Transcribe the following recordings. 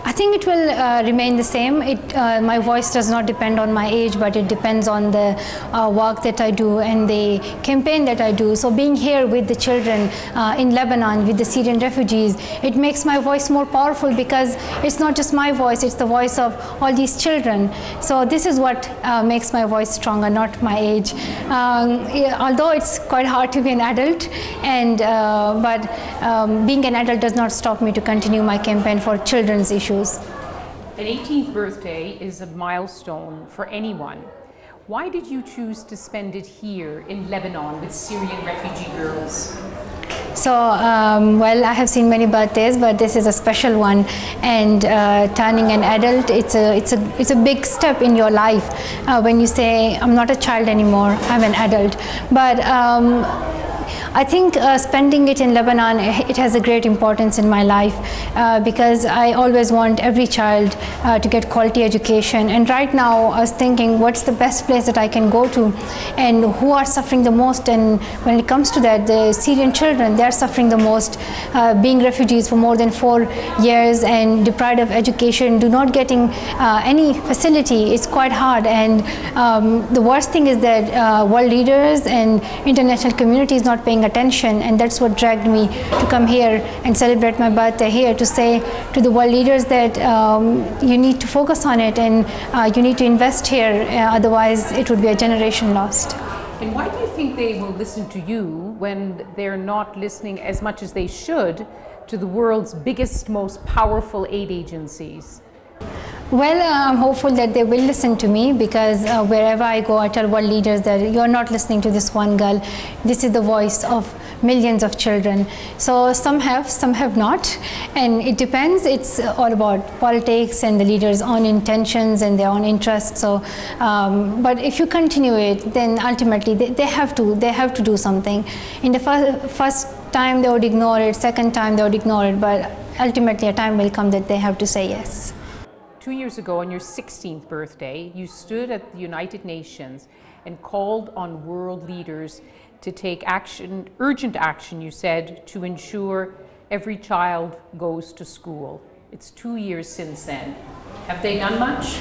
I think it will remain the same. My voice does not depend on my age, but it depends on the work that I do and the campaign that I do. So being here with the children in Lebanon, with the Syrian refugees, it makes my voice more powerful because it's not just my voice, it's the voice of all these children. So this is what makes my voice stronger, not my age. Although it's quite hard to be an adult, but being an adult does not stop me to continue my campaign for children's issues. An 18th birthday is a milestone for anyone. Why did you choose to spend it here in Lebanon with Syrian refugee girls? So, well, I have seen many birthdays, but this is a special one. And turning an adult, it's a big step in your life when you say, I'm not a child anymore, I'm an adult. But I think spending it in Lebanon, it has a great importance in my life because I always want every child to get quality education. And right now I was thinking, what's the best place that I can go to and who are suffering the most? And when it comes to that, the Syrian children, they're suffering the most, being refugees for more than 4 years and deprived of education, do not getting any facility. It's quite hard. And the worst thing is that world leaders and international community is not paying attention, and that's what dragged me to come here and celebrate my birthday here, to say to the world leaders that you need to focus on it and you need to invest here, otherwise it would be a generation lost. And why do you think they will listen to you when they're not listening as much as they should to the world's biggest, most powerful aid agencies? Well, I'm hopeful that they will listen to me because wherever I go, I tell world leaders that you're not listening to this one girl. This is the voice of millions of children. So some have not, and it depends. It's all about politics and the leaders' own intentions and their own interests. So, but if you continue it, then ultimately they have to do something. In the first time they would ignore it, second time they would ignore it, but ultimately a time will come that they have to say yes. 2 years ago, on your 16th birthday, you stood at the United Nations and called on world leaders to take action, urgent action, you said, to ensure every child goes to school. It's 2 years since then. Have they done much?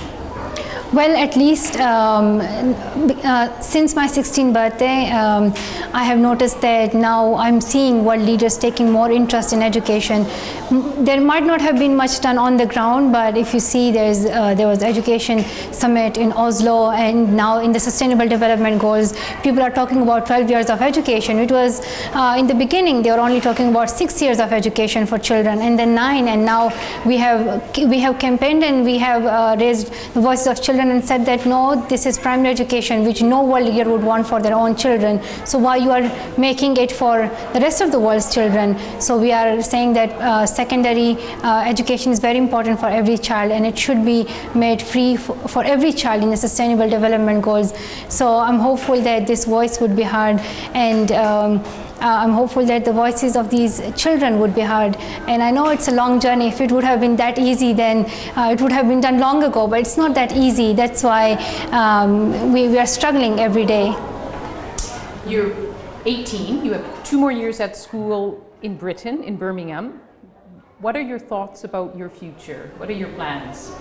Well, at least since my 16th birthday, I have noticed that now I'm seeing world leaders taking more interest in education. There might not have been much done on the ground, but if you see, there was education summit in Oslo, and now in the Sustainable Development Goals, people are talking about 12 years of education. It was in the beginning they were only talking about 6 years of education for children, and then 9, and now we have campaigned and we have raised the voices of children and said that no, this is primary education, which no world leader would want for their own children. So why you are making it for the rest of the world's children? So we are saying that secondary education is very important for every child, and it should be made free for every child in the Sustainable Development Goals. So I'm hopeful that this voice would be heard, and I'm hopeful that the voices of these children would be heard. And I know it's a long journey. If it would have been that easy, then it would have been done long ago, but it's not that easy. That's why we are struggling every day. You're 18, you have 2 more years at school in Britain, in Birmingham. What are your thoughts about your future? What are your plans?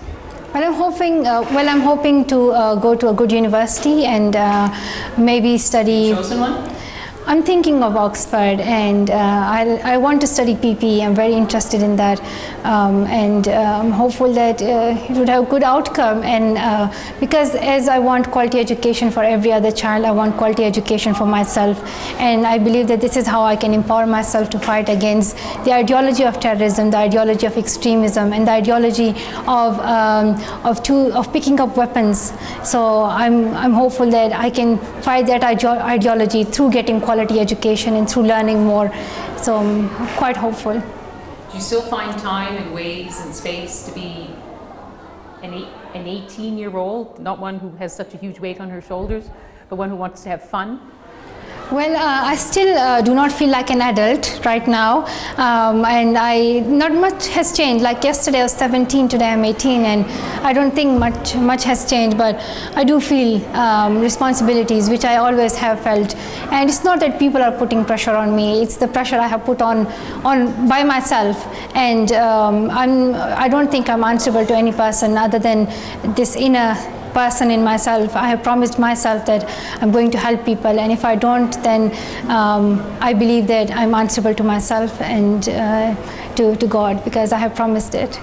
Well, I'm hoping to go to a good university and maybe study. Chosen one? I'm thinking of Oxford, and I want to study PP. I'm very interested in that, and I'm hopeful that it would have a good outcome. And because as I want quality education for every other child, I want quality education for myself, and I believe that this is how I can empower myself to fight against the ideology of terrorism, the ideology of extremism, and the ideology of picking up weapons. So I'm hopeful that I can fight that ideology through getting quality education and through learning more. So I'm quite hopeful. Do you still find time and ways and space to be an 18-year-old, not one who has such a huge weight on her shoulders, but one who wants to have fun? Well, I still do not feel like an adult right now, and not much has changed. Like yesterday I was 17, today I'm 18, and I don't think much has changed. But I do feel responsibilities, which I always have felt. And it's not that people are putting pressure on me; it's the pressure I have put on by myself. And I don't think I'm answerable to any person other than this inner person in myself. I have promised myself that I'm going to help people, and if I don't, then I believe that I'm answerable to myself and to God, because I have promised it.